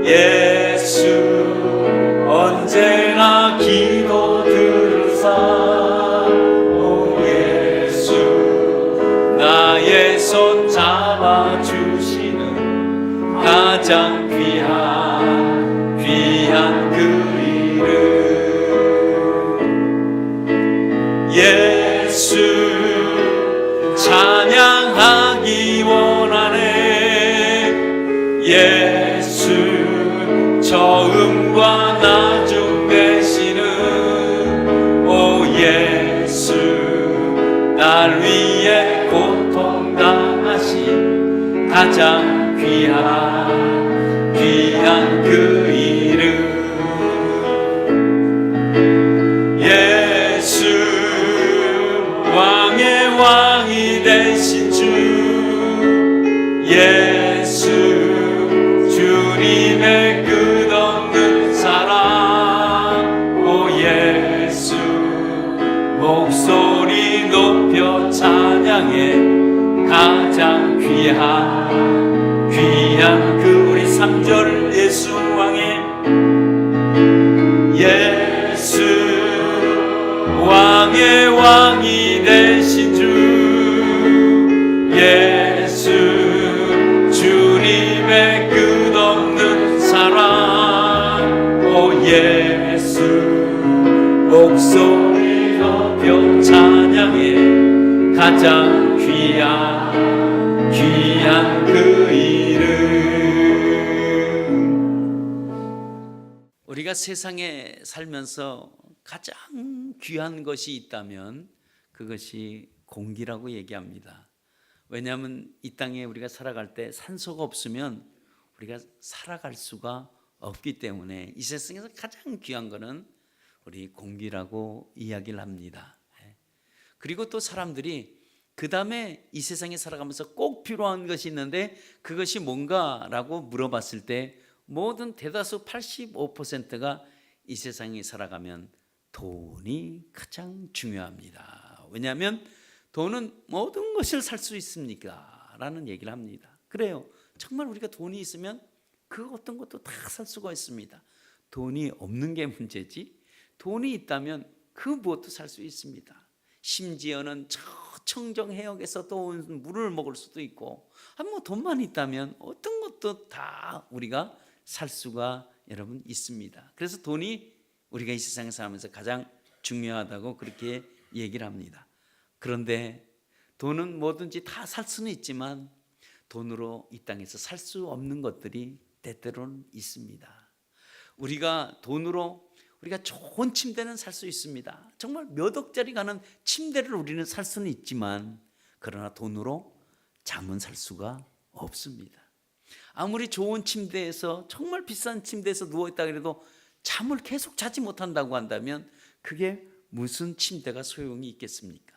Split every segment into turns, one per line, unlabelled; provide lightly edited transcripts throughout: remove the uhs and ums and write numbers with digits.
예수 언제나 기도 들으사 오 예수 나의 손 잡아주시는 가장 귀한 그 이름 예수 찬양하기 원하네 예수 저음과 나중 되시는 오 예수 날 위해 고통 당하신 가장 귀한 그 이름 예수 왕의 왕이 되신 주 예수 주님의 끝없는 사랑 오 예수 목소리 높여 찬양해 가장 귀한 그 우리 3절 예수 왕의 예수 왕의 왕이 되신 주 예수 주님의 끝없는 사랑 오 예수 목소리 높여 찬양해 가장 귀한 그 이름 우리가 세상에 살면서 가장 귀한 것이 있다면 그것이 공기라고 얘기합니다. 왜냐하면 이 땅에 우리가 살아갈 때 산소가 없으면 우리가 살아갈 수가 없기 때문에 이 세상에서 가장 귀한 것은 우리 공기라고 이야기를 합니다. 그리고 또 사람들이 그 다음에 이 세상에 살아가면서 꼭 필요한 것이 있는데 그것이 뭔가라고 물어봤을 때 모든 대다수 85%가 이 세상에 살아가면 돈이 가장 중요합니다. 왜냐하면 돈은 모든 것을 살 수 있습니까? 라는 얘기를 합니다. 그래요. 정말 우리가 돈이 있으면 그 어떤 것도 다 살 수가 있습니다. 돈이 없는 게 문제지 돈이 있다면 그 무엇도 살 수 있습니다. 심지어는 저 청정 해역에서 또 온 물을 먹을 수도 있고 뭐 돈만 있다면 어떤 것도 다 우리가 살 수가 여러분 있습니다. 그래서 돈이 우리가 이 세상에 살면서 가장 중요하다고 그렇게 얘기를 합니다. 그런데 돈은 뭐든지 다 살 수는 있지만 돈으로 이 땅에서 살 수 없는 것들이 때때로는 있습니다. 우리가 돈으로 우리가 좋은 침대는 살 수 있습니다. 정말 몇 억짜리 가는 침대를 우리는 살 수는 있지만 그러나 돈으로 잠은 살 수가 없습니다. 아무리 좋은 침대에서 정말 비싼 침대에서 누워있다 그래도 잠을 계속 자지 못한다고 한다면 그게 무슨 침대가 소용이 있겠습니까?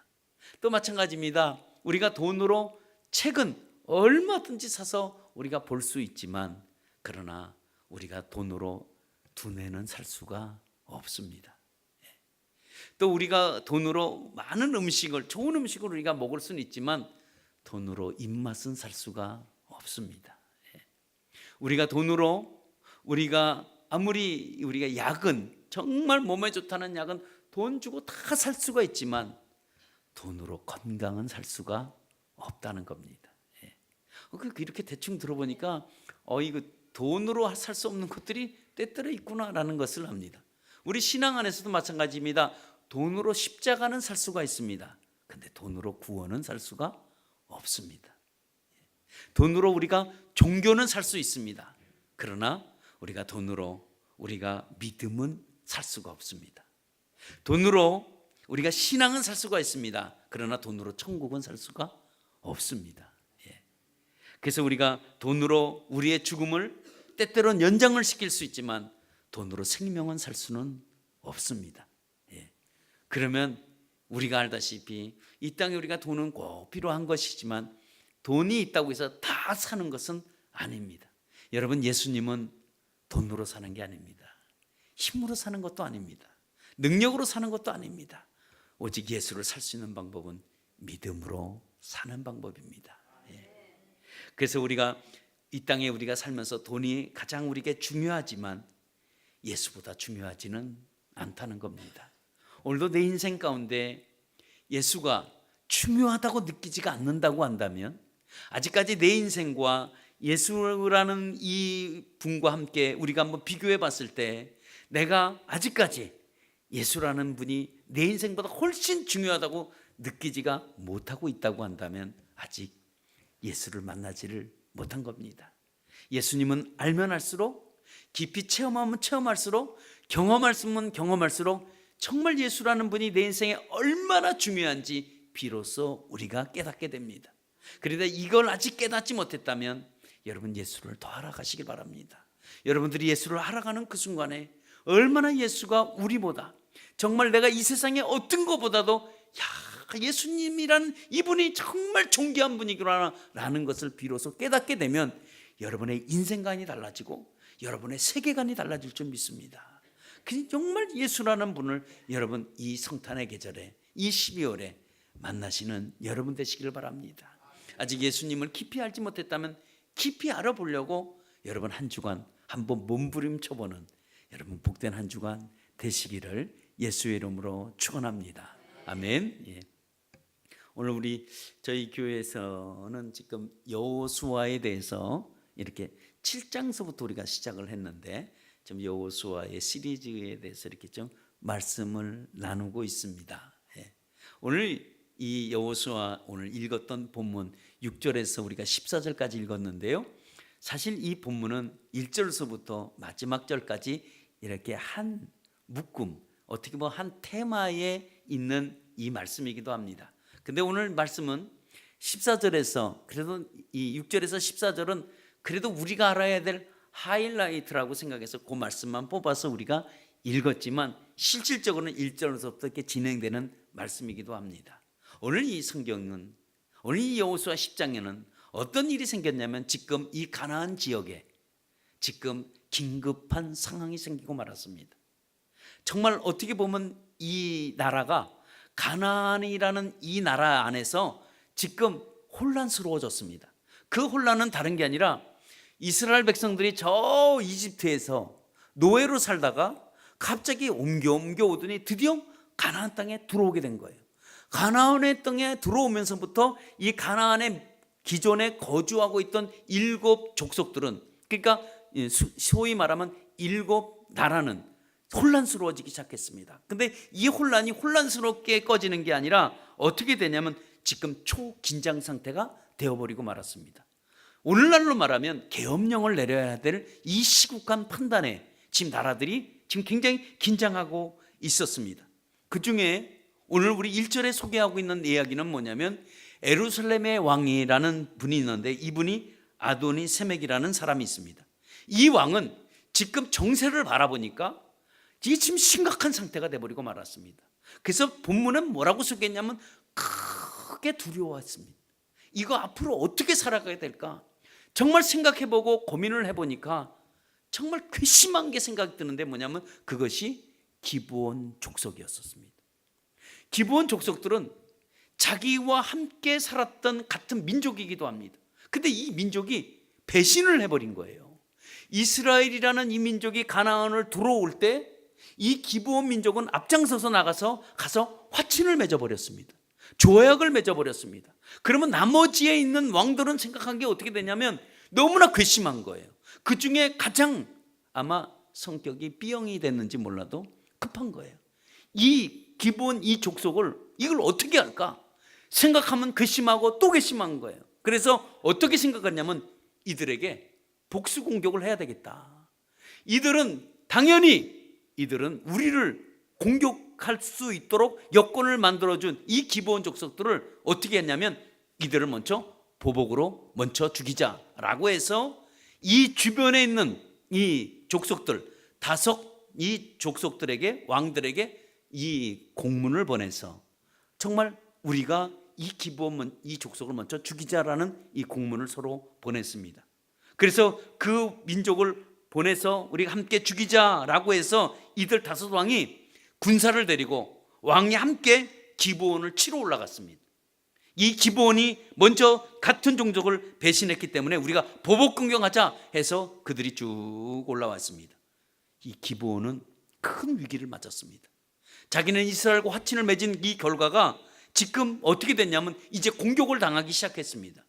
또 마찬가지입니다. 우리가 돈으로 책은 얼마든지 사서 우리가 볼 수 있지만 그러나 우리가 돈으로 두뇌는 살 수가 없습니다. 또 우리가 돈으로 많은 음식을 좋은 음식을 우리가 먹을 수는 있지만 돈으로 입맛은 살 수가 없습니다. 우리가 돈으로 우리가 아무리 우리가 약은 정말 몸에 좋다는 약은 돈 주고 다 살 수가 있지만 돈으로 건강은 살 수가 없다는 겁니다. 이렇게 대충 들어보니까 이거 돈으로 살 수 없는 것들이 때때로 있구나라는 것을 합니다. 우리 신앙 안에서도 마찬가지입니다. 돈으로 십자가는 살 수가 있습니다. 근데 돈으로 구원은 살 수가 없습니다. 돈으로 우리가 종교는 살 수 있습니다. 그러나 우리가 돈으로 우리가 믿음은 살 수가 없습니다. 돈으로 우리가 신앙은 살 수가 있습니다. 그러나 돈으로 천국은 살 수가 없습니다. 그래서 우리가 돈으로 우리의 죽음을 때때로는 연장을 시킬 수 있지만 돈으로 생명은 살 수는 없습니다. 그러면 우리가 알다시피 이 땅에 우리가 돈은 꼭 필요한 것이지만 돈이 있다고 해서 다 사는 것은 아닙니다. 여러분, 예수님은 돈으로 사는 게 아닙니다. 힘으로 사는 것도 아닙니다. 능력으로 사는 것도 아닙니다. 오직 예수를 살 수 있는 방법은 믿음으로 사는 방법입니다. 그래서 우리가 이 땅에 우리가 살면서 돈이 가장 우리에게 중요하지만 예수보다 중요하지는 않다는 겁니다. 오늘도 내 인생 가운데 예수가 중요하다고 느끼지가 않는다고 한다면 아직까지 내 인생과 예수라는 이 분과 함께 우리가 한번 비교해 봤을 때 내가 아직까지 예수라는 분이 내 인생보다 훨씬 중요하다고 느끼지가 못하고 있다고 한다면 아직 예수를 만나지를 못한 겁니다. 예수님은 알면 알수록, 깊이 체험하면 체험할수록, 경험할수록 경험할수록 정말 예수라는 분이 내 인생에 얼마나 중요한지 비로소 우리가 깨닫게 됩니다. 그런데 이걸 아직 깨닫지 못했다면 여러분 예수를 더 알아가시길 바랍니다. 여러분들이 예수를 알아가는 그 순간에 얼마나 예수가 우리보다, 정말 내가 이 세상에 어떤 것보다도 예수님이라는 이분이 정말 존귀한 분이구나 라는 것을 비로소 깨닫게 되면 여러분의 인생관이 달라지고 여러분의 세계관이 달라질 줄 믿습니다. 정말 예수라는 분을 여러분 이 성탄의 계절에, 이 12월에 만나시는 여러분 되시길 바랍니다. 아직 예수님을 깊이 알지 못했다면 깊이 알아보려고 여러분 한 주간 한번 몸부림쳐보는 여러분 복된 한 주간 되시기를 예수의 이름으로 축원합니다. 아멘. 예. 오늘 저희 교회에서는 지금 여호수아에 대해서 이렇게 7장서부터 우리가 시작을 했는데 좀 여호수아의 시리즈에 대해서 이렇게 좀 말씀을 나누고 있습니다. 예. 오늘 이 여호수아 오늘 읽었던 본문 6절에서 우리가 14절까지 읽었는데요. 사실 이 본문은 1절서부터 마지막 절까지 이렇게 한 묶음, 어떻게 보면 한 테마에 있는 이 말씀이기도 합니다. 근데 오늘 말씀은 14절에서 그래도 이 6절에서 14절은 그래도 우리가 알아야 될 하이라이트라고 생각해서 그 말씀만 뽑아서 우리가 읽었지만 실질적으로는 1절에서부터 이렇게 진행되는 말씀이기도 합니다. 오늘 이 성경은, 오늘 이 여호수아 10장에는 어떤 일이 생겼냐면 지금 이 가나안 지역에 지금 긴급한 상황이 생기고 말았습니다. 정말 어떻게 보면 이 나라가 가나안이라는 이 나라 안에서 지금 혼란스러워졌습니다. 그 혼란은 다른 게 아니라 이스라엘 백성들이 저 이집트에서 노예로 살다가 갑자기 옮겨 오더니 드디어 가나안 땅에 들어오게 된 거예요. 가나안의 땅에 들어오면서부터 이 가나안에 기존에 거주하고 있던 7 족속들은, 그러니까 소위 말하면 7 나라는 혼란스러워지기 시작했습니다. 근데 이 혼란이 혼란스럽게 꺼지는 게 아니라 어떻게 되냐면 지금 초긴장 상태가 되어버리고 말았습니다. 오늘날로 말하면 계엄령을 내려야 될 이 시국한 판단에 지금 나라들이 지금 굉장히 긴장하고 있었습니다. 그 중에 오늘 우리 1절에 소개하고 있는 이야기는 뭐냐면 예루살렘의 왕이라는 분이 있는데 이분이 아도니 세멕이라는 사람이 있습니다. 이 왕은 지금 정세를 바라보니까 이게 지금 심각한 상태가 돼버리고 말았습니다. 그래서 본문은 뭐라고 소개했냐면 크게 두려워했습니다. 이거 앞으로 어떻게 살아가야 될까? 정말 생각해보고 고민을 해보니까 정말 괘씸한 게 생각이 드는데 뭐냐면 그것이 기브온 족속이었습니다. 기브온 족속들은 자기와 함께 살았던 같은 민족이기도 합니다. 근데 이 민족이 배신을 해버린 거예요. 이스라엘이라는 이 민족이 가나안을 들어올 때 이 기브온 민족은 앞장서서 가서 화친을 맺어버렸습니다. 조약을 맺어버렸습니다. 그러면 나머지에 있는 왕들은 생각한 게 어떻게 되냐면 너무나 괘씸한 거예요. 그 중에 가장 아마 성격이 B형이 됐는지 몰라도 급한 거예요. 이 기브온 이 족속을 이걸 어떻게 할까 생각하면 괘씸하고 또 괘씸한 거예요. 그래서 어떻게 생각하냐면 이들에게 복수 공격을 해야 되겠다. 이들은 우리를 공격할 수 있도록 여건을 만들어준 이 기브온 족속들을 어떻게 했냐면 이들을 먼저 보복으로 먼저 죽이자라고 해서 이 주변에 있는 이 족속들 이 족속들에게 왕들에게 이 공문을 보내서 정말 우리가 이 기브온 이 족속을 먼저 죽이자라는 이 공문을 서로 보냈습니다. 그래서 그 민족을 보내서 우리가 함께 죽이자라고 해서 이들 5 왕이 군사를 데리고 왕이 함께 기브온을 치러 올라갔습니다. 이 기브온이 먼저 같은 종족을 배신했기 때문에 우리가 보복 공격하자 해서 그들이 쭉 올라왔습니다. 이 기브온은 큰 위기를 맞았습니다. 자기는 이스라엘과 화친을 맺은 이 결과가 지금 어떻게 됐냐면 이제 공격을 당하기 시작했습니다.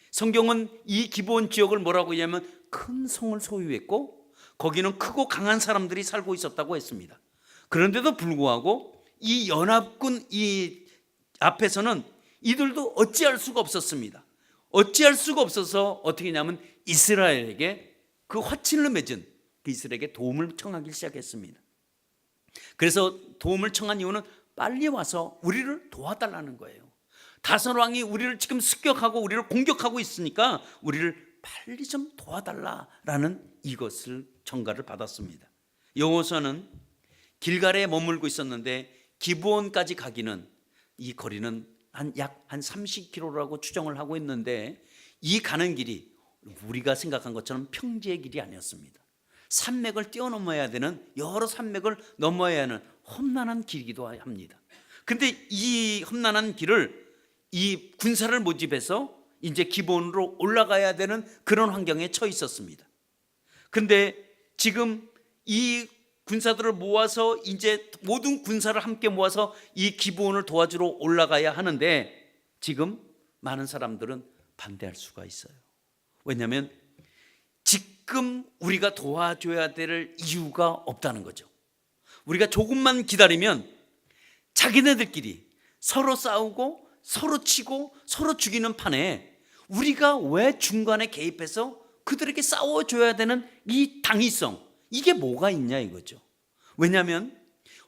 성경은 이 기브온 지역을 뭐라고 하냐면 큰 성을 소유했고 거기는 크고 강한 사람들이 살고 있었다고 했습니다. 그런데도 불구하고 이 연합군 이 앞에서는 이들도 어찌할 수가 없었습니다. 어찌할 수가 없어서 어떻게 했냐면 이스라엘에게 그 화친을 맺은 그 이스라엘에게 도움을 청하기 시작했습니다. 그래서 도움을 청한 이유는 빨리 와서 우리를 도와달라는 거예요. 다섯 왕이 우리를 지금 습격하고 우리를 공격하고 있으니까 우리를 빨리 좀 도와달라라는 이것을 청가를 받았습니다. 여호수아는 길갈에 머물고 있었는데 기브온까지 가기는 이 거리는 약 30km라고 추정을 하고 있는데 이 가는 길이 우리가 생각한 것처럼 평지의 길이 아니었습니다. 산맥을 뛰어넘어야 되는 여러 산맥을 넘어야 하는 험난한 길이기도 합니다. 근데 이 험난한 길을 이 군사를 모집해서 이제 기본으로 올라가야 되는 그런 환경에 처해 있었습니다. 근데 지금 이 군사들을 모아서 이제 모든 군사를 함께 모아서 이 기브온을 도와주러 올라가야 하는데 지금 많은 사람들은 반대할 수가 있어요. 왜냐하면 지금 우리가 도와줘야 될 이유가 없다는 거죠. 우리가 조금만 기다리면 자기네들끼리 서로 싸우고 서로 치고 서로 죽이는 판에 우리가 왜 중간에 개입해서 그들에게 싸워줘야 되는 이 당위성, 이게 뭐가 있냐 이거죠. 왜냐하면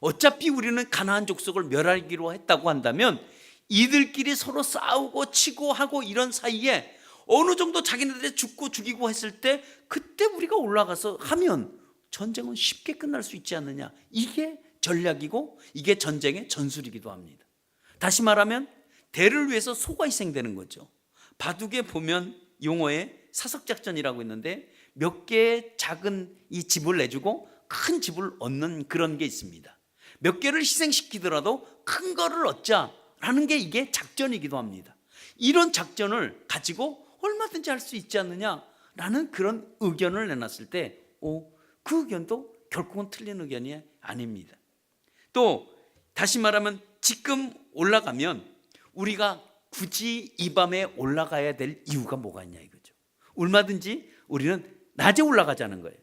어차피 우리는 가나안 족속을 멸하기로 했다고 한다면 이들끼리 서로 싸우고 치고 하고 이런 사이에 어느 정도 자기네들이 죽고 죽이고 했을 때 그때 우리가 올라가서 하면 전쟁은 쉽게 끝날 수 있지 않느냐. 이게 전략이고 이게 전쟁의 전술이기도 합니다. 다시 말하면 대를 위해서 소가 희생되는 거죠. 바둑에 보면 용어에 사석작전이라고 있는데 몇 개의 작은 이 집을 내주고 큰 집을 얻는 그런 게 있습니다. 몇 개를 희생시키더라도 큰 거를 얻자라는 게 이게 작전이기도 합니다. 이런 작전을 가지고 얼마든지 할 수 있지 않느냐라는 그런 의견을 내놨을 때 그 의견도 결국은 틀린 의견이 아닙니다. 또 다시 말하면 지금 올라가면 우리가 굳이 이 밤에 올라가야 될 이유가 뭐가 있냐 이거죠. 얼마든지 우리는 낮에 올라가자는 거예요.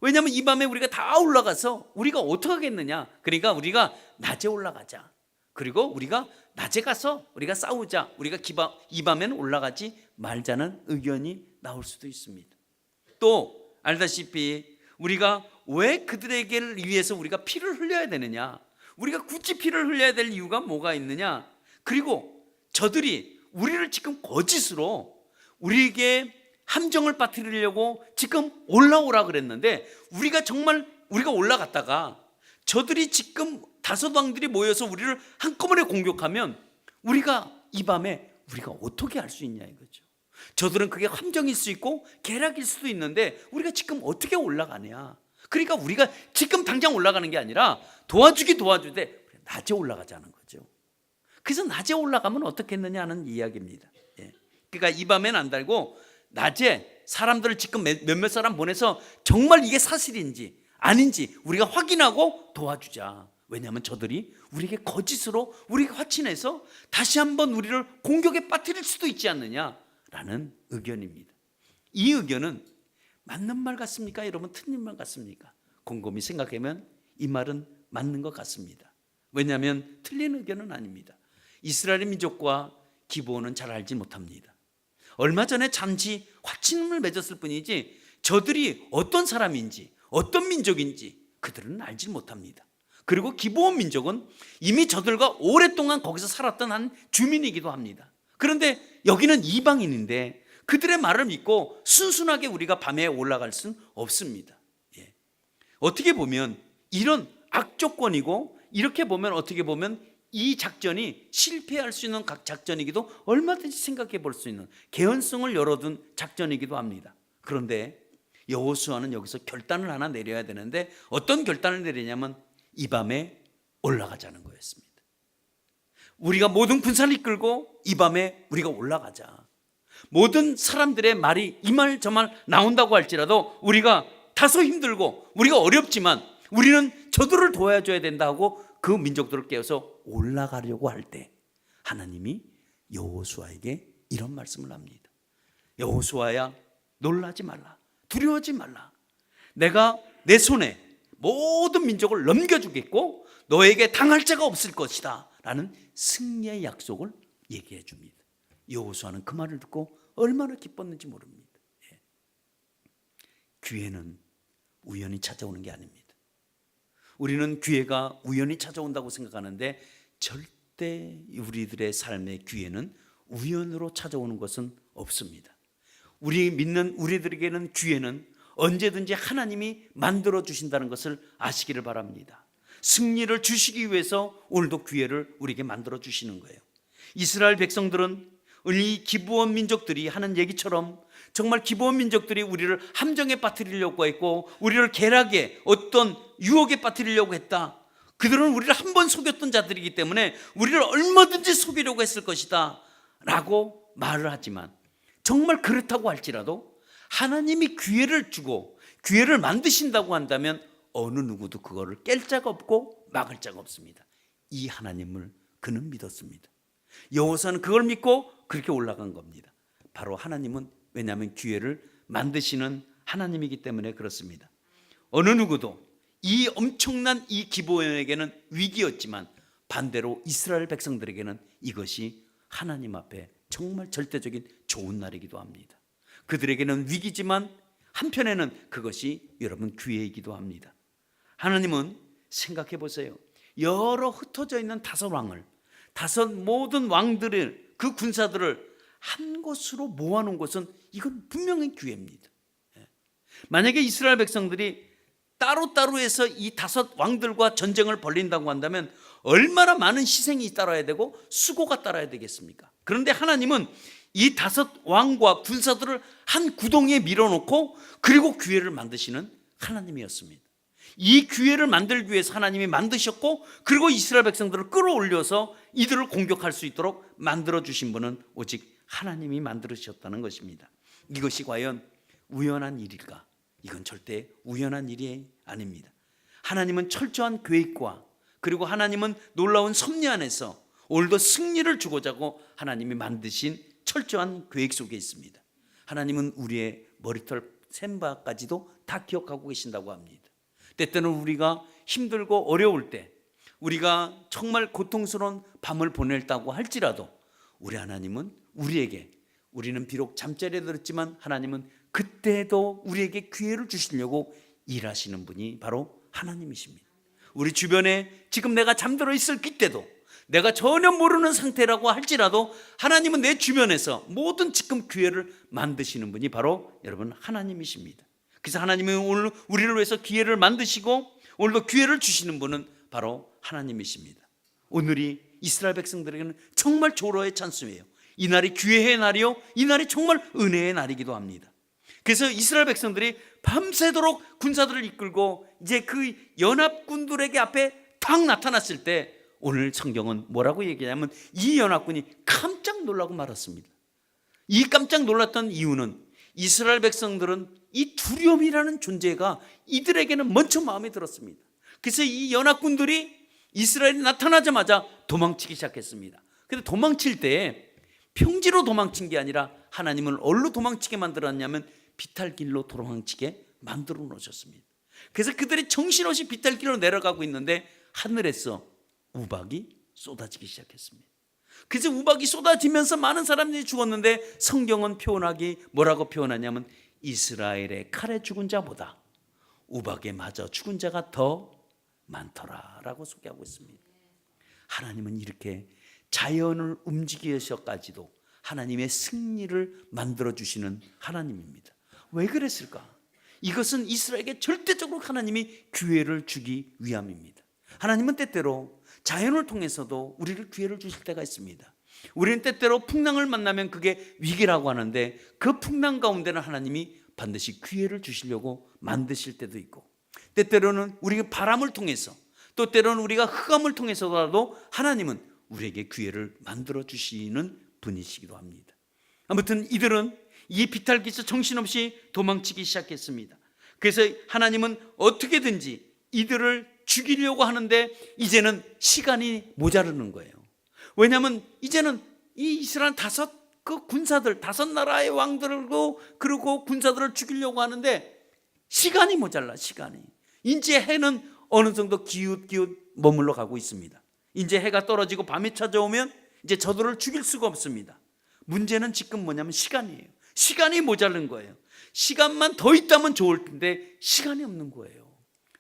왜냐하면 이 밤에 우리가 다 올라가서 우리가 어떻게 하겠느냐. 그러니까 우리가 낮에 올라가자. 그리고 우리가 낮에 가서 우리가 싸우자. 우리가 이 밤에는 올라가지 말자는 의견이 나올 수도 있습니다. 또 알다시피 우리가 왜 그들에게 위해서 우리가 피를 흘려야 되느냐. 우리가 굳이 피를 흘려야 될 이유가 뭐가 있느냐. 그리고 저들이 우리를 지금 거짓으로 우리에게 함정을 빠뜨리려고 지금 올라오라 그랬는데 우리가 정말 우리가 올라갔다가 저들이 지금 다섯 왕들이 모여서 우리를 한꺼번에 공격하면 우리가 이 밤에 우리가 어떻게 할 수 있냐 이거죠. 저들은 그게 함정일 수 있고 계략일 수도 있는데 우리가 지금 어떻게 올라가냐. 그러니까 우리가 지금 당장 올라가는 게 아니라 도와주되 낮에 올라가자는 거죠. 그래서 낮에 올라가면 어떻겠느냐 하는 이야기입니다. 그러니까 이 밤에는 안 달고 낮에 사람들을 지금 몇몇 사람 보내서 정말 이게 사실인지 아닌지 우리가 확인하고 도와주자. 왜냐하면 저들이 우리에게 거짓으로 우리가 화친해서 다시 한번 우리를 공격에 빠뜨릴 수도 있지 않느냐라는 의견입니다. 이 의견은 맞는 말 같습니까? 여러분 틀린 말 같습니까? 곰곰이 생각하면 이 말은 맞는 것 같습니다. 왜냐하면 틀린 의견은 아닙니다. 이스라엘 민족과 기브온은 잘 알지 못합니다. 얼마 전에 잠시 화친을 맺었을 뿐이지 저들이 어떤 사람인지 어떤 민족인지 그들은 알지 못합니다. 그리고 기브온 민족은 이미 저들과 오랫동안 거기서 살았던 한 주민이기도 합니다. 그런데 여기는 이방인인데 그들의 말을 믿고 순순하게 우리가 밤에 올라갈 수는 없습니다. 어떻게 보면 이런 악조건이고 이렇게 보면 어떻게 보면 이 작전이 실패할 수 있는 각 작전이기도 얼마든지 생각해 볼 수 있는 개연성을 열어둔 작전이기도 합니다. 그런데 여호수아는 여기서 결단을 하나 내려야 되는데 어떤 결단을 내리냐면 이 밤에 올라가자는 거였습니다. 우리가 모든 군사를 이끌고 이 밤에 우리가 올라가자. 모든 사람들의 말이 이 말 저 말 나온다고 할지라도 우리가 다소 힘들고 우리가 어렵지만 우리는 저들을 도와줘야 된다 하고 그 민족들을 깨워서 올라가려고 할 때 하나님이 여호수아에게 이런 말씀을 합니다. 여호수아야, 놀라지 말라, 두려워하지 말라. 내가 내 손에 모든 민족을 넘겨주겠고 너에게 당할 자가 없을 것이다 라는 승리의 약속을 얘기해 줍니다. 여호수아는 그 말을 듣고 얼마나 기뻤는지 모릅니다. 기회는 우연히 찾아오는 게 아닙니다. 우리는 기회가 우연히 찾아온다고 생각하는데 절대 우리들의 삶의 기회는 우연으로 찾아오는 것은 없습니다. 우리 믿는 우리들에게는 기회는 언제든지 하나님이 만들어 주신다는 것을 아시기를 바랍니다. 승리를 주시기 위해서 오늘도 기회를 우리에게 만들어 주시는 거예요. 이스라엘 백성들은 이 기브온 민족들이 하는 얘기처럼 정말 기브온 민족들이 우리를 함정에 빠뜨리려고 했고 우리를 계략에 어떤 유혹에 빠뜨리려고 했다. 그들은 우리를 한 번 속였던 자들이기 때문에 우리를 얼마든지 속이려고 했을 것이다 라고 말을 하지만 정말 그렇다고 할지라도 하나님이 기회를 주고 기회를 만드신다고 한다면 어느 누구도 그거를 깰 자가 없고 막을 자가 없습니다. 이 하나님을 그는 믿었습니다. 여호수아는 그걸 믿고 그렇게 올라간 겁니다. 바로 하나님은 왜냐하면 기회를 만드시는 하나님이기 때문에 그렇습니다. 어느 누구도 이 엄청난 이 기브온에게는 위기였지만 반대로 이스라엘 백성들에게는 이것이 하나님 앞에 정말 절대적인 좋은 날이기도 합니다. 그들에게는 위기지만 한편에는 그것이 여러분 기회이기도 합니다. 하나님은 생각해 보세요. 여러 흩어져 있는 다섯 왕을, 다섯 모든 왕들을, 그 군사들을 한 곳으로 모아놓은 것은 이건 분명히 기회입니다. 만약에 이스라엘 백성들이 따로따로 해서 이 다섯 왕들과 전쟁을 벌린다고 한다면 얼마나 많은 희생이 따라야 되고 수고가 따라야 되겠습니까? 그런데 하나님은 이 다섯 왕과 군사들을 한 구덩이에 밀어놓고 그리고 기회를 만드시는 하나님이었습니다. 이 기회를 만들기 위해서 하나님이 만드셨고 그리고 이스라엘 백성들을 끌어올려서 이들을 공격할 수 있도록 만들어주신 분은 오직 하나님이 만들으셨다는 것입니다. 이것이 과연 우연한 일일까? 이건 절대 우연한 일이 아닙니다. 하나님은 철저한 계획과 그리고 하나님은 놀라운 섭리 안에서 오늘도 승리를 주고자 하고 하나님이 만드신 철저한 계획 속에 있습니다. 하나님은 우리의 머리털 샘바까지도 다 기억하고 계신다고 합니다. 때때는 우리가 힘들고 어려울 때 우리가 정말 고통스러운 밤을 보냈다고 할지라도 우리 하나님은 우리에게, 우리는 비록 잠자리에 들었지만 하나님은 그때도 우리에게 기회를 주시려고 일하시는 분이 바로 하나님이십니다. 우리 주변에 지금 내가 잠들어 있을 그때도 내가 전혀 모르는 상태라고 할지라도 하나님은 내 주변에서 모든 지금 기회를 만드시는 분이 바로 여러분 하나님이십니다. 그래서 하나님은 오늘 우리를 위해서 기회를 만드시고 오늘도 기회를 주시는 분은 바로 하나님이십니다. 오늘이 이스라엘 백성들에게는 정말 조로의 찬스예요. 이 날이 기회의 날이요, 이 날이 정말 은혜의 날이기도 합니다. 그래서 이스라엘 백성들이 밤새도록 군사들을 이끌고 이제 그 연합군들에게 앞에 탁 나타났을 때 오늘 성경은 뭐라고 얘기하냐면 이 연합군이 깜짝 놀라고 말았습니다. 이 깜짝 놀랐던 이유는 이스라엘 백성들은 이 두려움이라는 존재가 이들에게는 먼저 마음에 들었습니다. 그래서 이 연합군들이 이스라엘이 나타나자마자 도망치기 시작했습니다. 근데 도망칠 때 평지로 도망친 게 아니라 하나님은 어디로 도망치게 만들었냐면 비탈길로 도망치게 만들어 놓으셨습니다. 그래서 그들이 정신없이 비탈길로 내려가고 있는데 하늘에서 우박이 쏟아지기 시작했습니다. 그래서 우박이 쏟아지면서 많은 사람들이 죽었는데 성경은 뭐라고 표현하냐면 이스라엘의 칼에 죽은 자보다 우박에 맞아 죽은 자가 더 많더라라고 소개하고 있습니다. 하나님은 이렇게 자연을 움직이셔까지도 하나님의 승리를 만들어주시는 하나님입니다. 왜 그랬을까? 이것은 이스라엘에게 절대적으로 하나님이 기회를 주기 위함입니다. 하나님은 때때로 자연을 통해서도 우리를 기회를 주실 때가 있습니다. 우리는 때때로 풍랑을 만나면 그게 위기라고 하는데 그 풍랑 가운데는 하나님이 반드시 기회를 주시려고 만드실 때도 있고 때때로는 우리가 바람을 통해서 또 때로는 우리가 흑암을 통해서라도 하나님은 우리에게 기회를 만들어 주시는 분이시기도 합니다. 아무튼 이들은 이 비탈기에서 정신없이 도망치기 시작했습니다. 그래서 하나님은 어떻게든지 이들을 죽이려고 하는데 이제는 시간이 모자르는 거예요. 왜냐하면 이제는 이 이스라엘 군사들, 5나라의 왕들고 그리고 군사들을 죽이려고 하는데 시간이 모자라. 시간이 이제 해는 어느 정도 기웃기웃 머물러 가고 있습니다. 이제 해가 떨어지고 밤이 찾아오면 이제 저들을 죽일 수가 없습니다. 문제는 지금 뭐냐면 시간이에요. 시간이 모자른 거예요. 시간만 더 있다면 좋을 텐데 시간이 없는 거예요.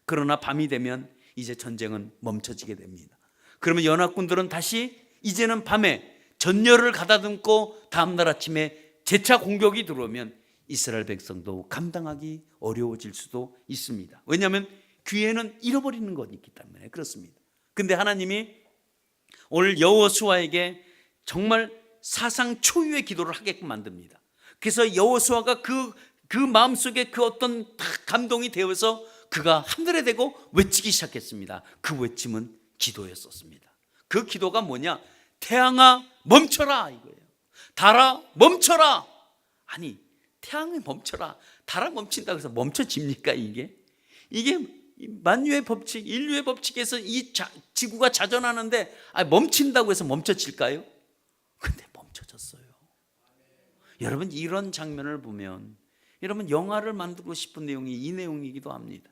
그러나 밤이 되면 이제 전쟁은 멈춰지게 됩니다. 그러면 연합군들은 다시 이제는 밤에 전열을 가다듬고 다음날 아침에 재차 공격이 들어오면 이스라엘 백성도 감당하기 어려워질 수도 있습니다. 왜냐하면 기회는 잃어버리는 것이기 때문에 그렇습니다. 근데 하나님이 오늘 여호수아에게 정말 사상 초유의 기도를 하게끔 만듭니다. 그래서 여호수아가 그 마음속에 그 어떤 감동이 되어서 그가 하늘에 대고 외치기 시작했습니다. 그 외침은 기도였었습니다. 그 기도가 뭐냐? 태양아 멈춰라 이거예요. 달아 멈춰라. 아니 태양이 멈춰라, 달아 멈춘다고 해서 멈춰집니까? 이게 만유의 법칙, 인류의 법칙에서 이 지구가 자전하는데 멈춘다고 해서 멈춰질까요? 근데 멈춰졌어요. 여러분 이런 장면을 보면 여러분 영화를 만들고 싶은 내용이 이 내용이기도 합니다.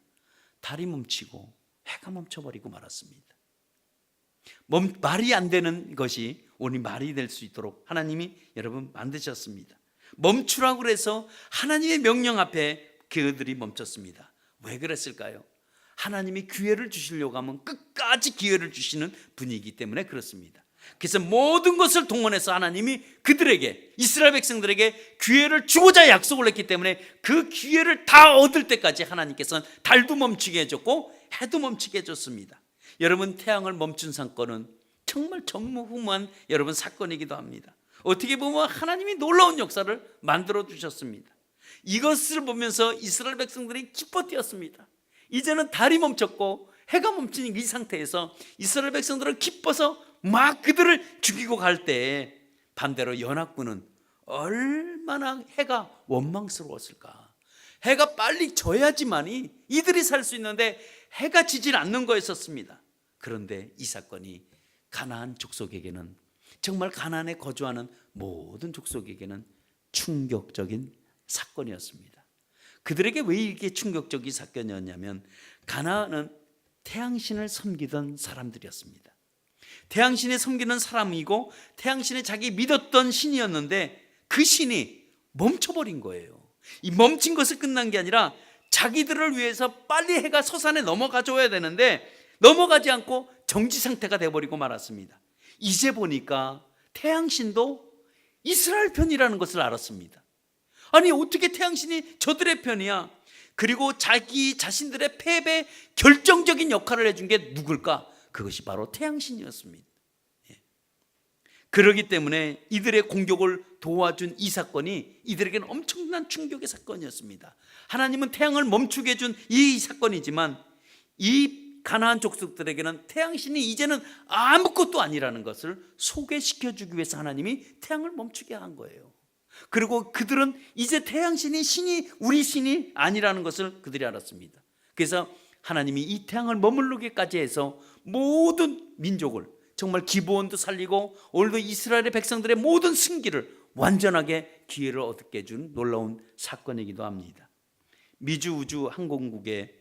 달이 멈추고 해가 멈춰버리고 말았습니다. 말이 안 되는 것이 오늘 말이 될 수 있도록 하나님이 여러분 만드셨습니다. 멈추라고 그래서 하나님의 명령 앞에 그들이 멈췄습니다. 왜 그랬을까요? 하나님이 기회를 주시려고 하면 끝까지 기회를 주시는 분이기 때문에 그렇습니다. 그래서 모든 것을 동원해서 하나님이 그들에게, 이스라엘 백성들에게 기회를 주고자 약속을 했기 때문에 그 기회를 다 얻을 때까지 하나님께서는 달도 멈추게 해줬고 해도 멈추게 해줬습니다. 여러분 태양을 멈춘 사건은 정말 전무후무한 여러분 사건이기도 합니다. 어떻게 보면 하나님이 놀라운 역사를 만들어 주셨습니다. 이것을 보면서 이스라엘 백성들이 기뻐 뛰었습니다. 이제는 달이 멈췄고 해가 멈춘 이 상태에서 이스라엘 백성들은 기뻐서 막 그들을 죽이고 갈 때 반대로 연합군은 얼마나 해가 원망스러웠을까. 해가 빨리 져야지만이 이들이 살 수 있는데 해가 지질 않는 거였었습니다. 그런데 이 사건이 가나안 족속에게는, 정말 가나안에 거주하는 모든 족속에게는 충격적인 사건이었습니다. 그들에게 왜 이렇게 충격적인 사건이었냐면 가나안은 태양신을 섬기던 사람들이었습니다. 태양신을 섬기는 사람이고 태양신이 자기 믿었던 신이었는데 그 신이 멈춰버린 거예요. 이 멈춘 것이 끝난 게 아니라 자기들을 위해서 빨리 해가 서산에 넘어가 줘야 되는데 넘어가지 않고 정지 상태가 돼버리고 말았습니다. 이제 보니까 태양신도 이스라엘 편이라는 것을 알았습니다. 아니 어떻게 태양신이 저들의 편이야? 그리고 자기 자신들의 패배에 결정적인 역할을 해준 게 누굴까? 그것이 바로 태양신이었습니다. 그렇기 때문에 이들의 공격을 도와준 이 사건이 이들에게는 엄청난 충격의 사건이었습니다. 하나님은 태양을 멈추게 해준 이 사건이지만 이 가나안 족속들에게는 태양신이 이제는 아무것도 아니라는 것을 소개시켜주기 위해서 하나님이 태양을 멈추게 한 거예요. 그리고 그들은 이제 태양신이 우리 신이 아니라는 것을 그들이 알았습니다. 그래서 하나님이 이 태양을 머무르게까지 해서 모든 민족을 정말 기브온도 살리고 오늘도 이스라엘의 백성들의 모든 승기를 완전하게 기회를 얻게 해준 놀라운 사건이기도 합니다. 미주 우주항공국의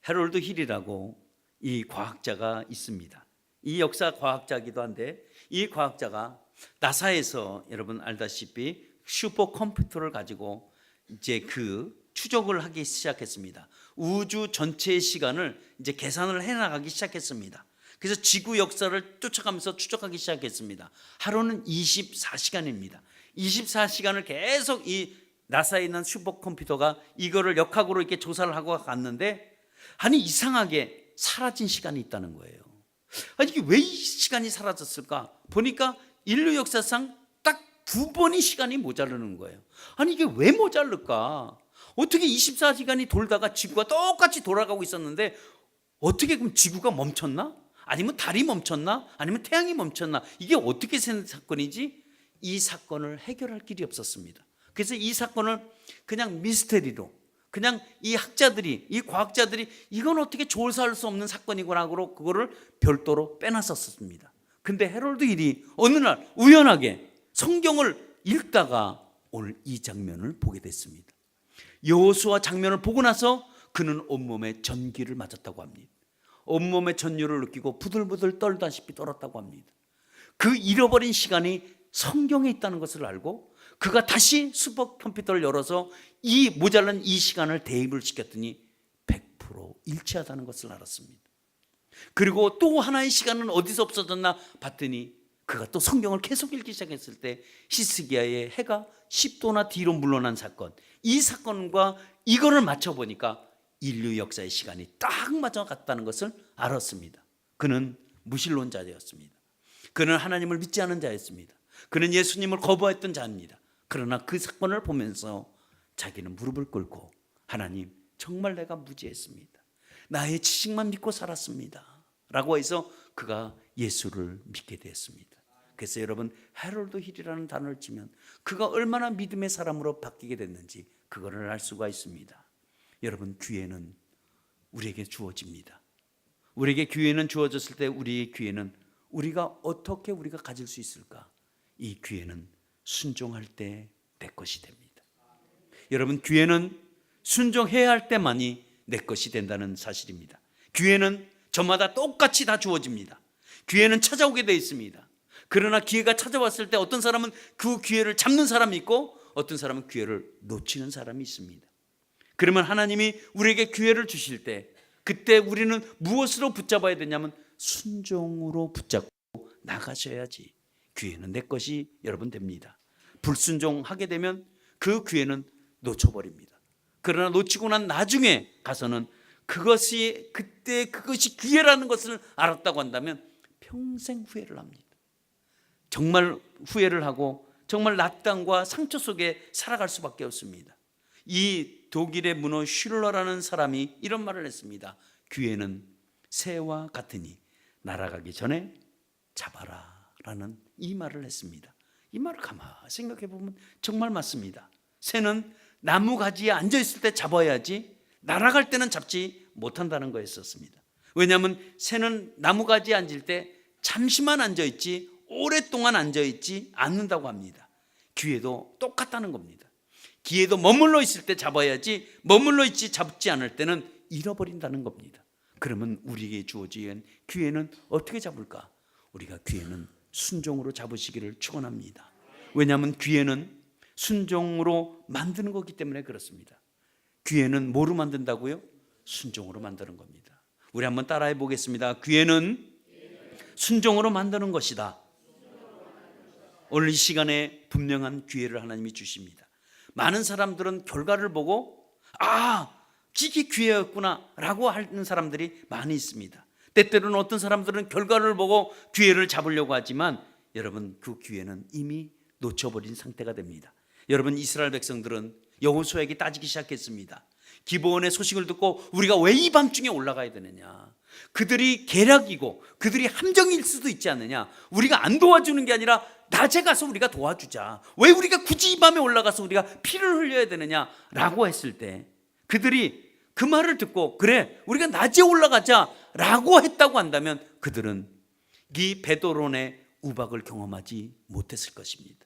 해롤드 힐이라고 이 과학자가 있습니다. 이 역사 과학자이기도 한데 이 과학자가 나사에서 여러분 알다시피 슈퍼컴퓨터를 가지고 이제 그 추적을 하기 시작했습니다. 우주 전체의 시간을 이제 계산을 해나가기 시작했습니다. 그래서 지구 역사를 쫓아가면서 추적하기 시작했습니다. 하루는 24시간입니다. 24시간을 계속 이 나사에 있는 슈퍼컴퓨터가 이거를 역학으로 이렇게 조사를 하고 갔는데 아니 이상하게 사라진 시간이 있다는 거예요. 아니 이게 왜 이 시간이 사라졌을까? 보니까 인류 역사상 딱 2번이 시간이 모자르는 거예요. 아니 이게 왜 모자랄까? 어떻게 24시간이 돌다가 지구가 똑같이 돌아가고 있었는데 어떻게 그럼 지구가 멈췄나? 아니면 달이 멈췄나? 아니면 태양이 멈췄나? 이게 어떻게 된 사건이지? 이 사건을 해결할 길이 없었습니다. 그래서 이 사건을 그냥 미스테리로, 그냥 이 학자들이, 이 과학자들이 이건 어떻게 조사할 수 없는 사건이구나 하고 그거를 별도로 빼놨었습니다. 근데 헤로드 일이 어느 날 우연하게 성경을 읽다가 오늘 이 장면을 보게 됐습니다. 여호수아 장면을 보고 나서 그는 온몸에 전기를 맞았다고 합니다. 온몸에 전율을 느끼고 부들부들 떨다시피 떨었다고 합니다. 그 잃어버린 시간이 성경에 있다는 것을 알고 그가 다시 슈퍼컴퓨터를 열어서 이 모자란 이 시간을 대입을 시켰더니 100% 일치하다는 것을 알았습니다. 그리고 또 하나의 시간은 어디서 없어졌나 봤더니 그가 또 성경을 계속 읽기 시작했을 때 히스기야의 해가 10도나 뒤로 물러난 사건, 이 사건과 이거를 맞춰보니까 인류 역사의 시간이 딱 맞아갔다는 것을 알았습니다. 그는 무신론자였습니다. 그는 하나님을 믿지 않은 자였습니다. 그는 예수님을 거부했던 자입니다. 그러나 그 사건을 보면서 자기는 무릎을 꿇고 하나님, 정말 내가 무지했습니다. 나의 지식만 믿고 살았습니다 라고 해서 그가 예수를 믿게 되었습니다. 그래서 여러분, 헤롤드 힐이라는 단어를 치면 그가 얼마나 믿음의 사람으로 바뀌게 됐는지 그거를 알 수가 있습니다. 여러분, 기회는 우리에게 주어집니다. 우리에게 기회는 주어졌을 때 우리의 기회는 우리가 어떻게 우리가 가질 수 있을까? 이 기회는 순종할 때 내 것이 됩니다. 여러분, 기회는 순종해야 할 때만이 내 것이 된다는 사실입니다. 기회는 저마다 똑같이 다 주어집니다. 기회는 찾아오게 되어 있습니다. 그러나 기회가 찾아왔을 때 어떤 사람은 그 기회를 잡는 사람이 있고 어떤 사람은 기회를 놓치는 사람이 있습니다. 그러면 하나님이 우리에게 기회를 주실 때 그때 우리는 무엇으로 붙잡아야 되냐면 순종으로 붙잡고 나가셔야지 기회는 내 것이 여러분 됩니다. 불순종하게 되면 그 기회는 놓쳐버립니다. 그러나 놓치고 난 나중에 가서는 그것이 그때 그것이 기회라는 것을 알았다고 한다면 평생 후회를 합니다. 정말 후회를 하고 정말 낙담과 상처 속에 살아갈 수밖에 없습니다. 이 독일의 문호 슐러라는 사람이 이런 말을 했습니다. 기회는 새와 같으니 날아가기 전에 잡아라 라는 이 말을 했습니다. 이 말을 가만히 생각해 보면 정말 맞습니다. 새는 나무 가지에 앉아있을 때 잡아야지 날아갈 때는 잡지 못한다는 거였었습니다. 왜냐하면 새는 나무 가지에 앉을 때 잠시만 앉아있지 오랫동안 앉아있지 않는다고 합니다. 기회도 똑같다는 겁니다. 기회도 머물러 있을 때 잡아야지 머물러 있지 잡지 않을 때는 잃어버린다는 겁니다. 그러면 우리에게 주어진 기회는 어떻게 잡을까? 우리가 기회는 순종으로 잡으시기를 축원합니다. 왜냐하면 기회는 순종으로 만드는 거기 때문에 그렇습니다. 기회는 뭐로 만든다고요? 순종으로 만드는 겁니다. 우리 한번 따라해 보겠습니다. 기회는 순종으로 만드는 것이다. 오늘 이 시간에 분명한 기회를 하나님이 주십니다. 많은 사람들은 결과를 보고 이게 기회였구나 라고 하는 사람들이 많이 있습니다. 때때로는 어떤 사람들은 결과를 보고 기회를 잡으려고 하지만 여러분, 그 기회는 이미 놓쳐버린 상태가 됩니다. 여러분, 이스라엘 백성들은 여호수아에게 따지기 시작했습니다. 기브온의 소식을 듣고 우리가 왜 이 밤중에 올라가야 되느냐? 그들이 계략이고 그들이 함정일 수도 있지 않느냐? 우리가 안 도와주는 게 아니라 낮에 가서 우리가 도와주자. 왜 우리가 굳이 이 밤에 올라가서 우리가 피를 흘려야 되느냐라고 했을 때 그들이 그 말을 듣고 그래 우리가 낮에 올라가자라고 했다고 한다면 그들은 이 베드론의 우박을 경험하지 못했을 것입니다.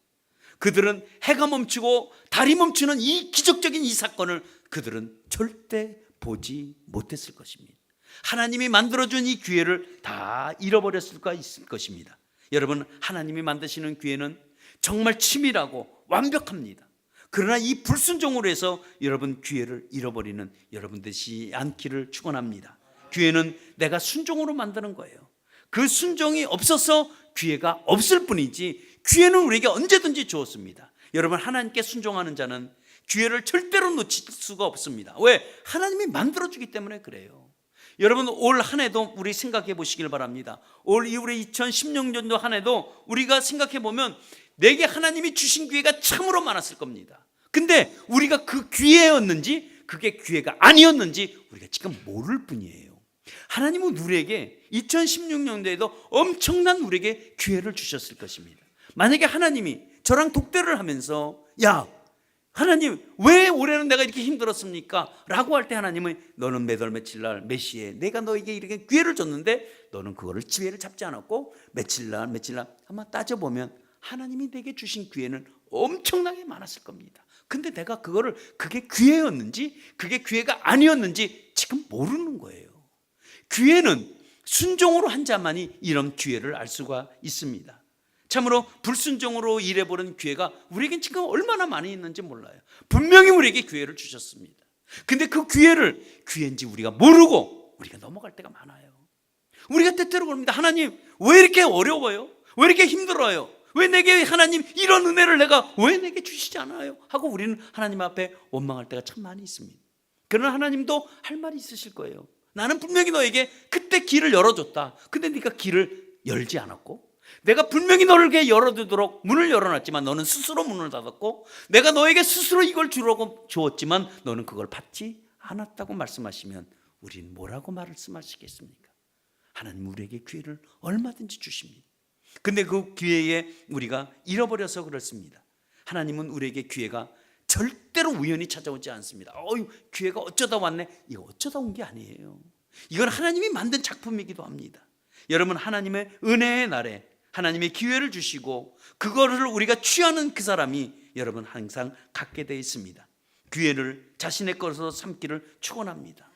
그들은 해가 멈추고 달이 멈추는 이 기적적인 이 사건을 그들은 절대 보지 못했을 것입니다. 하나님이 만들어준 이 기회를 다 잃어버렸을 것입니다. 여러분, 하나님이 만드시는 기회는 정말 치밀하고 완벽합니다. 그러나 이 불순종으로 해서 여러분 기회를 잃어버리는 여러분 되지 않기를 축원합니다. 기회는 내가 순종으로 만드는 거예요. 그 순종이 없어서 기회가 없을 뿐이지 기회는 우리에게 언제든지 주었습니다. 여러분, 하나님께 순종하는 자는 기회를 절대로 놓칠 수가 없습니다. 왜? 하나님이 만들어주기 때문에 그래요. 여러분, 올 한 해도 우리 생각해 보시길 바랍니다. 올 이후에 2016년도 한 해도 우리가 생각해 보면 내게 하나님이 주신 기회가 참으로 많았을 겁니다. 근데 우리가 그 기회였는지 그게 기회가 아니었는지 우리가 지금 모를 뿐이에요. 하나님은 우리에게 2016년도에도 엄청난 우리에게 기회를 주셨을 것입니다. 만약에 하나님이 저랑 독대를 하면서 야, 하나님 왜 올해는 내가 이렇게 힘들었습니까? 라고 할 때 하나님은 너는 몇 월 며칠 날 몇 시에 내가 너에게 이렇게 기회를 줬는데 너는 그거를 지혜를 잡지 않았고 며칠 날 한번 따져보면 하나님이 내게 주신 기회는 엄청나게 많았을 겁니다. 근데 내가 그게 기회였는지 그게 기회가 아니었는지 지금 모르는 거예요. 기회는 순종으로 한 자만이 이런 기회를 알 수가 있습니다. 참으로 불순종으로 일해버린 기회가 우리에겐 지금 얼마나 많이 있는지 몰라요. 분명히 우리에게 기회를 주셨습니다. 근데 그 기회인지 우리가 모르고 우리가 넘어갈 때가 많아요. 우리가 때때로 그럽니다. 하나님 왜 이렇게 어려워요? 왜 이렇게 힘들어요? 왜 내게 하나님 이런 은혜를 왜 내게 주시지 않아요? 하고 우리는 하나님 앞에 원망할 때가 참 많이 있습니다. 그러나 하나님도 할 말이 있으실 거예요. 나는 분명히 너에게 그때 길을 열어줬다. 근데 네가 길을 열지 않았고, 내가 분명히 너에게 열어두도록 문을 열어놨지만 너는 스스로 문을 닫았고, 내가 너에게 스스로 이걸 주라고 주었지만 너는 그걸 받지 않았다고 말씀하시면 우리는 뭐라고 말씀하시겠습니까? 하나님 우리에게 기회를 얼마든지 주십니다. 근데 그 기회에 우리가 잃어버려서 그렇습니다. 하나님은 우리에게 기회가 절대로 우연히 찾아오지 않습니다. 기회가 어쩌다 왔네. 이거 어쩌다 온 게 아니에요. 이건 하나님이 만든 작품이기도 합니다. 여러분, 하나님의 은혜의 날에 하나님의 기회를 주시고 그거를 우리가 취하는 그 사람이 여러분 항상 갖게 되어 있습니다. 기회를 자신의 것으로 삼기를 축원합니다.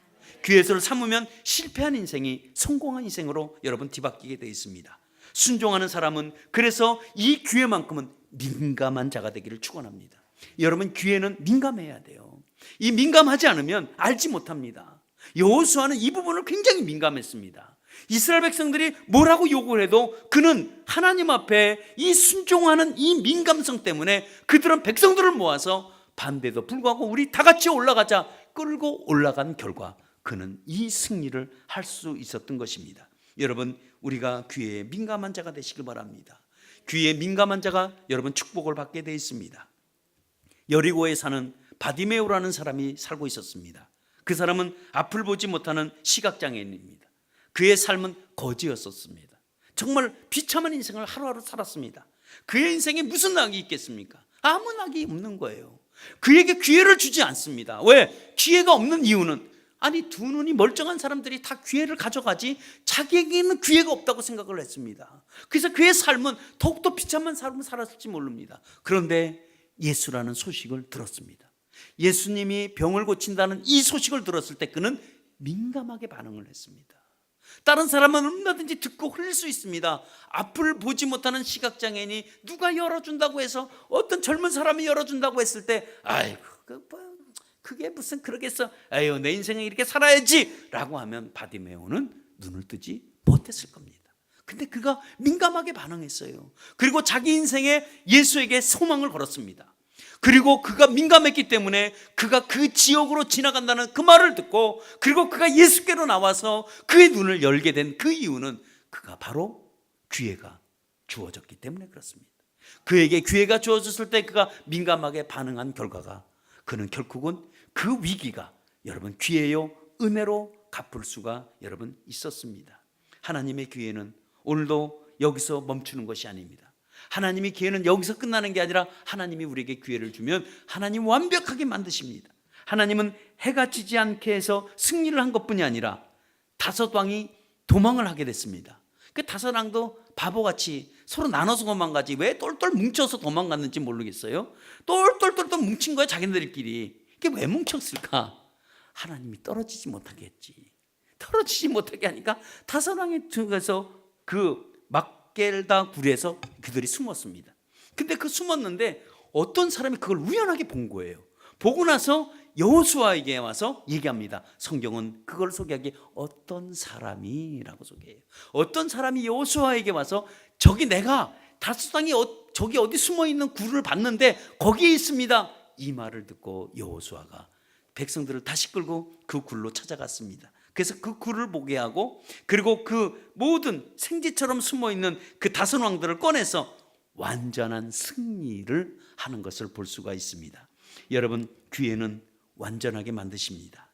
기회를 삼으면 실패한 인생이 성공한 인생으로 여러분 뒤바뀌게 되어 있습니다. 순종하는 사람은 그래서 이 기회만큼은 민감한 자가 되기를 축원합니다. 여러분, 기회는 민감해야 돼요. 이 민감하지 않으면 알지 못합니다. 여호수아는 이 부분을 굉장히 민감했습니다. 이스라엘 백성들이 뭐라고 요구를 해도 그는 하나님 앞에 이 순종하는 이 민감성 때문에 그들은 백성들을 모아서 반대도 불구하고 우리 다 같이 올라가자 끌고 올라간 결과 그는 이 승리를 할 수 있었던 것입니다. 여러분, 우리가 기회에 민감한 자가 되시길 바랍니다. 기회에 민감한 자가 여러분 축복을 받게 되어 있습니다. 여리고에 사는 바디메오라는 사람이 살고 있었습니다. 그 사람은 앞을 보지 못하는 시각장애인입니다. 그의 삶은 거지였었습니다. 정말 비참한 인생을 하루하루 살았습니다. 그의 인생에 무슨 낙이 있겠습니까? 아무 낙이 없는 거예요. 그에게 기회를 주지 않습니다. 왜? 기회가 없는 이유는 두 눈이 멀쩡한 사람들이 다 기회를 가져가지 자기에게는 기회가 없다고 생각을 했습니다. 그래서 그의 삶은 더욱더 비참한 삶을 살았을지 모릅니다. 그런데 예수라는 소식을 들었습니다. 예수님이 병을 고친다는 이 소식을 들었을 때 그는 민감하게 반응을 했습니다. 다른 사람은 얼마든지 듣고 흘릴 수 있습니다. 앞을 보지 못하는 시각장애인이 누가 열어준다고 해서 어떤 젊은 사람이 열어준다고 했을 때 그게 무슨 그러겠어, 내 인생에 이렇게 살아야지 라고 하면 바디메오는 눈을 뜨지 못했을 겁니다. 근데 그가 민감하게 반응했어요. 그리고 자기 인생에 예수에게 소망을 걸었습니다. 그리고 그가 민감했기 때문에 그가 그 지역으로 지나간다는 그 말을 듣고, 그리고 그가 예수께로 나와서 그의 눈을 열게 된 그 이유는 그가 바로 기회가 주어졌기 때문에 그렇습니다. 그에게 기회가 주어졌을 때 그가 민감하게 반응한 결과가 그는 결국은 그 위기가 여러분 기회요 은혜로 갚을 수가 여러분 있었습니다. 하나님의 기회는 오늘도 여기서 멈추는 것이 아닙니다. 하나님의 기회는 여기서 끝나는 게 아니라 하나님이 우리에게 기회를 주면 하나님 완벽하게 만드십니다. 하나님은 해가 지지 않게 해서 승리를 한 것뿐이 아니라 5 왕이 도망을 하게 됐습니다. 그 5 왕도 바보같이 서로 나눠서 도망가지 왜 똘똘 뭉쳐서 도망갔는지 모르겠어요. 똘똘똘똘 뭉친 거야 자기들끼리. 이게 왜 뭉쳤을까? 하나님이 떨어지지 못하게 했지. 떨어지지 못하게 하니까 5 왕이 들어가서 그 막겔다 굴에서 그들이 숨었습니다. 근데 그 숨었는데 어떤 사람이 그걸 우연하게 본 거예요. 보고 나서 여호수아에게 와서 얘기합니다. 성경은 그걸 소개하기 어떤 사람이라고 소개해요. 어떤 사람이 여호수아에게 와서 저기 내가 5 왕이 저기 어디 숨어있는 굴을 봤는데 거기에 있습니다. 이 말을 듣고 여호수아가 백성들을 다시 끌고 그 굴로 찾아갔습니다. 그래서 그 굴을 보게 하고, 그리고 그 모든 생쥐처럼 숨어있는 그 5 왕들을 꺼내서 완전한 승리를 하는 것을 볼 수가 있습니다. 여러분, 기회는 완전하게 만드십니다.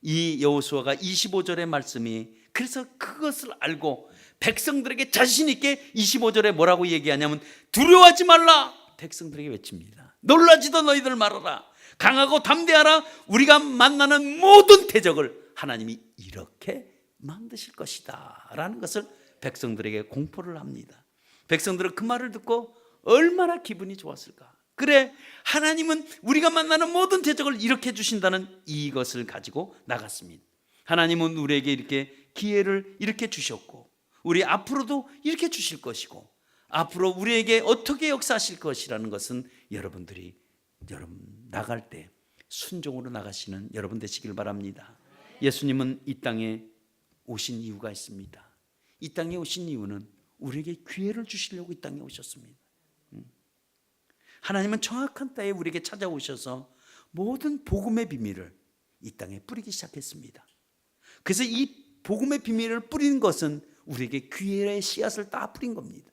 이 여호수아가 25절의 말씀이 그래서 그것을 알고 백성들에게 자신 있게 25절에 뭐라고 얘기하냐면 두려워하지 말라 백성들에게 외칩니다. 놀라지도 너희들 말아라. 강하고 담대하라. 우리가 만나는 모든 대적을 하나님이 이렇게 만드실 것이다 라는 것을 백성들에게 공포를 합니다. 백성들은 그 말을 듣고 얼마나 기분이 좋았을까. 그래, 하나님은 우리가 만나는 모든 대적을 이렇게 주신다는 이것을 가지고 나갔습니다. 하나님은 우리에게 이렇게 기회를 이렇게 주셨고 우리 앞으로도 이렇게 주실 것이고 앞으로 우리에게 어떻게 역사하실 것이라는 것은 여러분들이 나갈 때 순종으로 나가시는 여러분 되시길 바랍니다. 예수님은 이 땅에 오신 이유가 있습니다. 이 땅에 오신 이유는 우리에게 기회를 주시려고 이 땅에 오셨습니다. 하나님은 정확한 때에 우리에게 찾아오셔서 모든 복음의 비밀을 이 땅에 뿌리기 시작했습니다. 그래서 이 복음의 비밀을 뿌리는 것은 우리에게 기회의 씨앗을 다 뿌린 겁니다.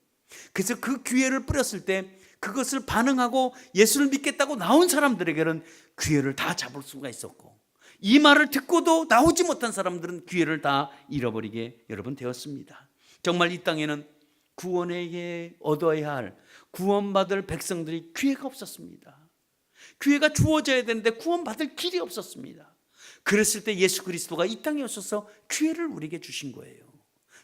그래서 그 기회를 뿌렸을 때 그것을 반응하고 예수를 믿겠다고 나온 사람들에게는 기회를 다 잡을 수가 있었고 이 말을 듣고도 나오지 못한 사람들은 기회를 다 잃어버리게 여러분 되었습니다. 정말 이 땅에는 구원에게 얻어야 할 구원받을 백성들이 기회가 없었습니다. 기회가 주어져야 되는데 구원받을 길이 없었습니다. 그랬을 때 예수 그리스도가 이 땅에 오셔서 기회를 우리에게 주신 거예요.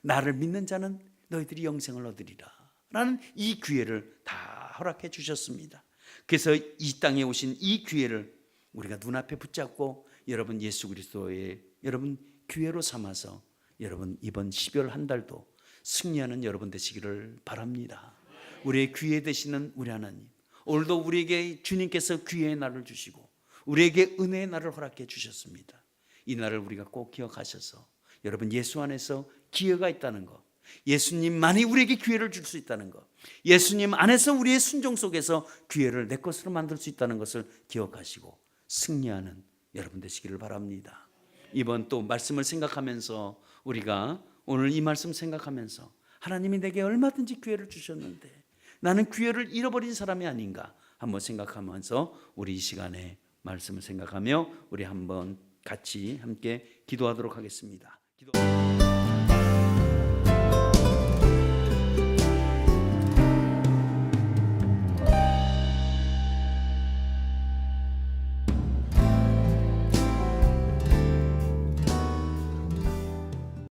나를 믿는 자는 너희들이 영생을 얻으리라 라는 이 기회를 다 허락해 주셨습니다. 그래서 이 땅에 오신 이 기회를 우리가 눈앞에 붙잡고 여러분 예수 그리스도의 여러분 기회로 삼아서 여러분 이번 12월 한 달도 승리하는 여러분 되시기를 바랍니다. 우리의 기회 되시는 우리 하나님, 오늘도 우리에게 주님께서 기회의 날을 주시고 우리에게 은혜의 날을 허락해 주셨습니다. 이 날을 우리가 꼭 기억하셔서 여러분 예수 안에서 기회가 있다는 것, 예수님만이 우리에게 기회를 줄 수 있다는 것, 예수님 안에서 우리의 순종 속에서 기회를 내 것으로 만들 수 있다는 것을 기억하시고 승리하는 여러분 되시기를 바랍니다. 이번 또 말씀을 생각하면서 우리가 오늘 이 말씀 생각하면서 하나님이 내게 얼마든지 기회를 주셨는데 나는 기회를 잃어버린 사람이 아닌가 한번 생각하면서 우리 이 시간에 말씀을 생각하며 우리 한번 같이 함께 기도하도록 하겠습니다.